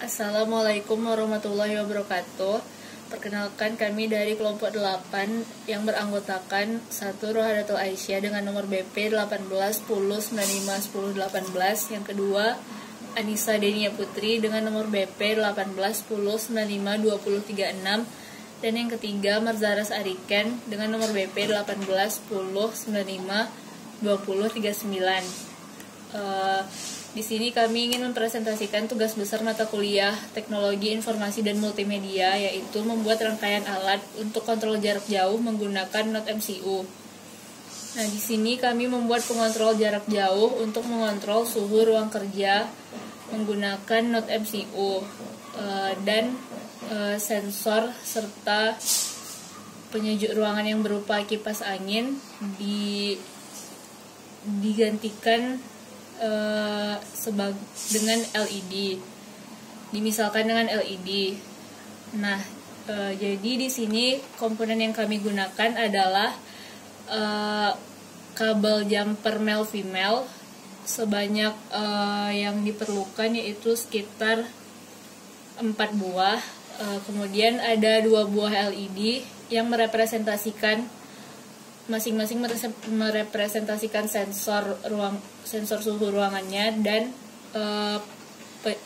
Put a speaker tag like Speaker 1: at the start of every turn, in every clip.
Speaker 1: Assalamualaikum warahmatullahi wabarakatuh. Perkenalkan, kami dari kelompok 8 yang beranggotakan 1 Rohadatul Aisyah dengan nomor BP 18 10 95 10 18. Yang kedua, Anissa Denia Putri dengan nomor BP 18 10 95 20 36. Dan yang ketiga, Marzaras Ariken dengan nomor BP 18 10 95 20 39. Di sini kami ingin mempresentasikan tugas besar mata kuliah Teknologi Informasi dan Multimedia, yaitu membuat rangkaian alat untuk kontrol jarak jauh menggunakan Node MCU. Nah, di sini kami membuat pengontrol jarak jauh untuk mengontrol suhu ruang kerja menggunakan Node MCU dan sensor serta penyejuk ruangan yang berupa kipas angin digantikan dengan LED, dimisalkan dengan LED. Nah, jadi di sini komponen yang kami gunakan adalah kabel jumper male female sebanyak yang diperlukan yaitu sekitar 4 buah. Kemudian ada 2 buah LED yang merepresentasikan masing-masing merepresentasikan sensor suhu ruangannya dan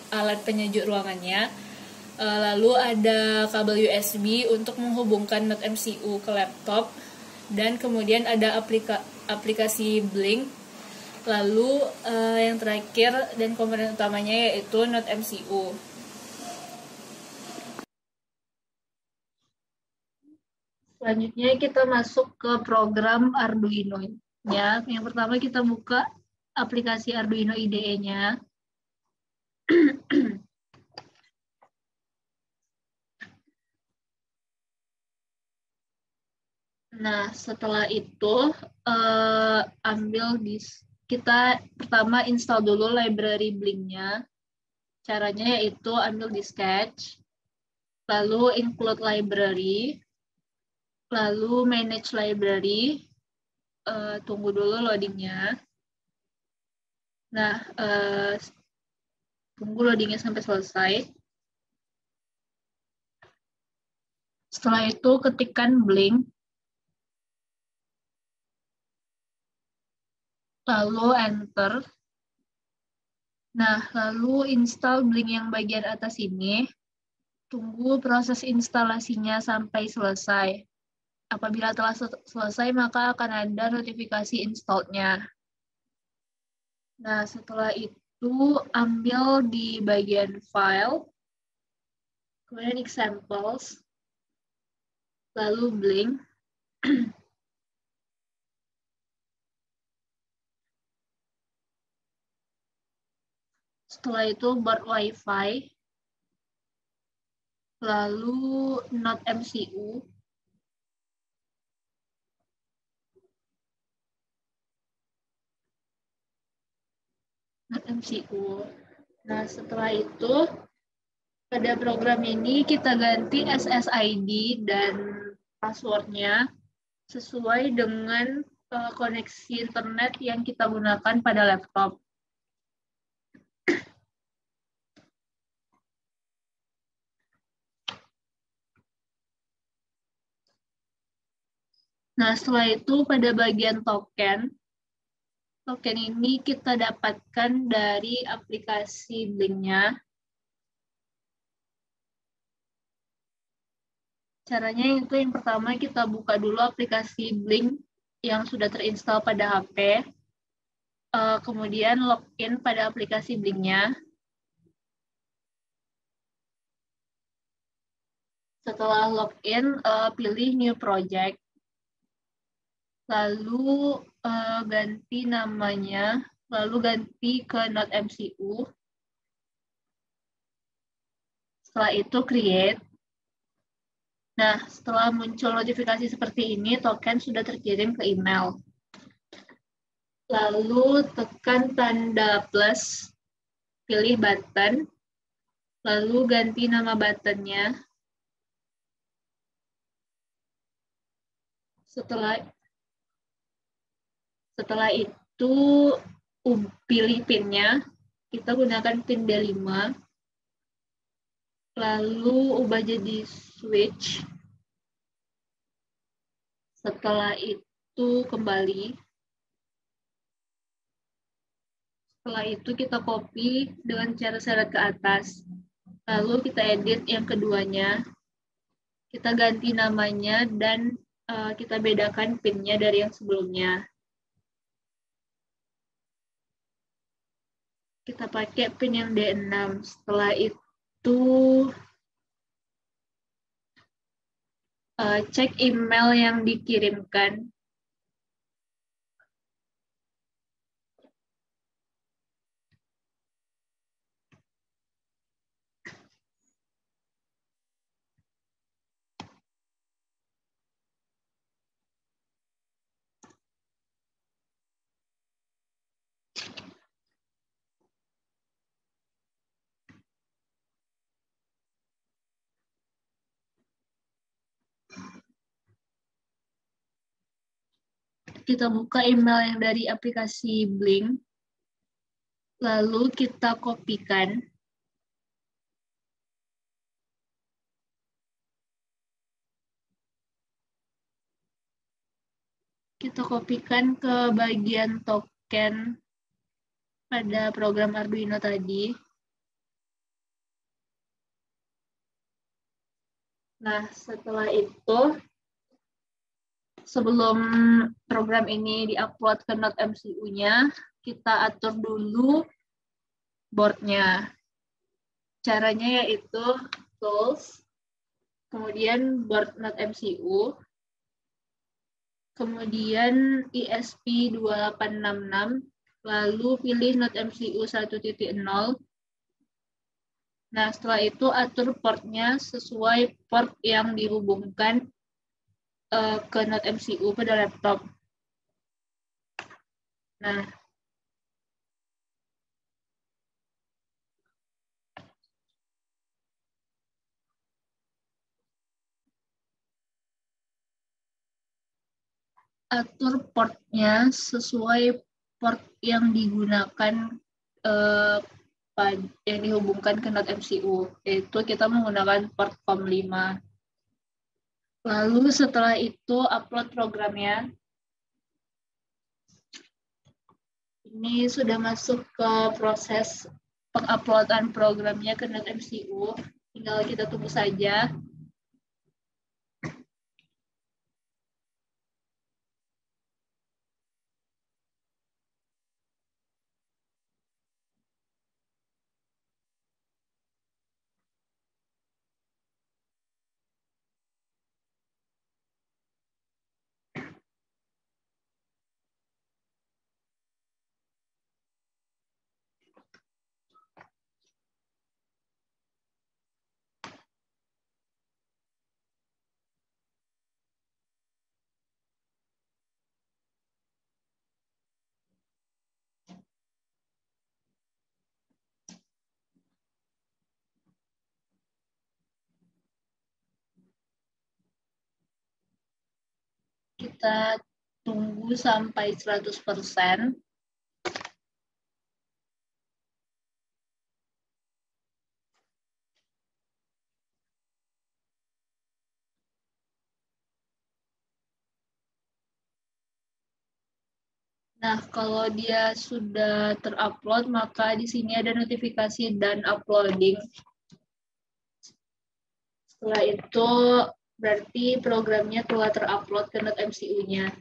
Speaker 1: alat penyejuk ruangannya. Lalu ada kabel USB untuk menghubungkan Node MCU ke laptop, dan kemudian ada aplikasi Blink. Lalu yang terakhir dan komponen utamanya yaitu Node MCU. Selanjutnya kita masuk ke program Arduino-nya. Yang pertama kita buka aplikasi Arduino IDE-nya. Nah, setelah itu kita pertama install dulu library Blink-nya. Caranya yaitu ambil di sketch, lalu include library, lalu manage library. Tunggu dulu loadingnya. Nah, tunggu loadingnya sampai selesai. Setelah itu ketikkan Blink, lalu enter. Nah, lalu install Blink yang bagian atas ini. Tunggu proses instalasinya sampai selesai. Apabila telah selesai, maka akan ada notifikasi install-nya. Nah, setelah itu ambil di bagian file, kemudian examples, lalu Blink. Setelah itu board Wi-Fi, lalu Node MCU, Nah, setelah itu pada program ini kita ganti SSID dan passwordnya sesuai dengan koneksi internet yang kita gunakan pada laptop. Nah, setelah itu pada bagian token ini kita dapatkan dari aplikasi Blink-nya. Caranya itu yang pertama kita buka dulu aplikasi Blink yang sudah terinstall pada HP. Kemudian login pada aplikasi Blink-nya. Setelah login, pilih New Project. Lalu ganti namanya, lalu ganti ke Node MCU. Setelah itu create. Nah, setelah muncul notifikasi seperti ini, token sudah terkirim ke email. Lalu tekan tanda plus, pilih button, lalu ganti nama buttonnya. Setelah itu pilih pin-nya, kita gunakan pin D5. lalu ubah jadi switch. Setelah itu kembali. Setelah itu kita copy dengan cara seret ke atas. Lalu kita edit yang keduanya. Kita ganti namanya dan kita bedakan pinnya dari yang sebelumnya. Kita pakai pin yang D6. Setelah itu cek email yang dikirimkan. Kita buka email yang dari aplikasi Blink. Lalu kita kopikan. Kita kopikan ke bagian token pada program Arduino tadi. Nah, setelah itu, sebelum program ini diupload ke Node MCU-nya, kita atur dulu board-nya. Caranya yaitu tools, kemudian board Node MCU, kemudian ESP2866, lalu pilih Node MCU 1.0. Nah, setelah itu atur portnya sesuai port yang dihubungkan ke Node MCU pada laptop. Nah, atur portnya sesuai port yang digunakan yang dihubungkan ke Node MCU, yaitu kita menggunakan port COM5. Lalu setelah itu upload programnya. Ini sudah masuk ke proses penguploadan programnya ke Node MCU. Tinggal kita tunggu saja. Kita tunggu sampai 100%. Nah, kalau dia sudah terupload, maka di sini ada notifikasi dan uploading. Setelah itu, berarti programnya telah terupload ke Node MCU-nya.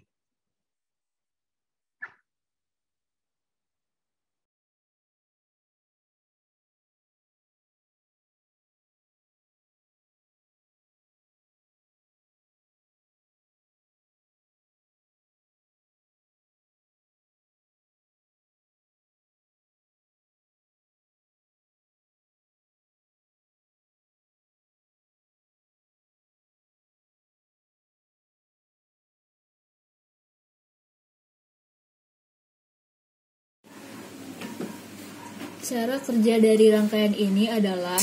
Speaker 1: Cara kerja dari rangkaian ini adalah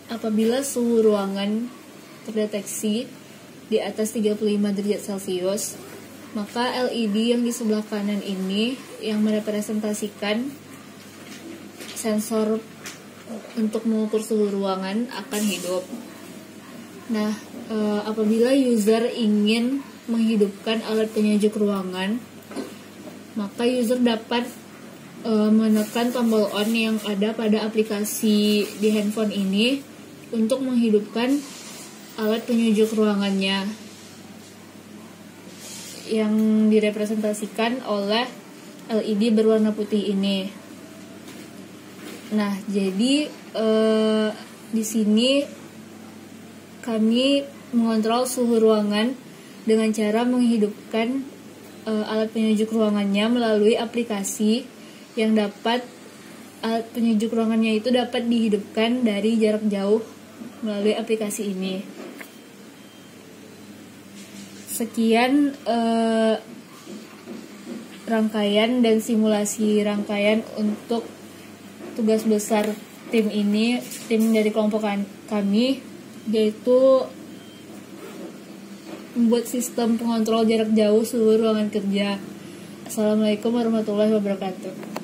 Speaker 1: apabila suhu ruangan terdeteksi di atas 35 derajat Celcius, maka LED yang di sebelah kanan ini yang merepresentasikan sensor untuk mengukur suhu ruangan akan hidup. Nah, apabila user ingin menghidupkan alat penyejuk ruangan, maka user dapat menekan tombol on yang ada pada aplikasi di handphone ini untuk menghidupkan alat penyejuk ruangannya yang direpresentasikan oleh LED berwarna putih ini. Nah, jadi di sini kami mengontrol suhu ruangan dengan cara menghidupkan alat penyejuk ruangannya melalui aplikasi yang dapat alat penyejuk ruangannya itu dapat dihidupkan dari jarak jauh melalui aplikasi ini. Sekian rangkaian dan simulasi rangkaian untuk tugas besar tim dari kelompok kami, yaitu membuat sistem pengontrol jarak jauh suhu ruangan kerja. Assalamualaikum warahmatullahi wabarakatuh.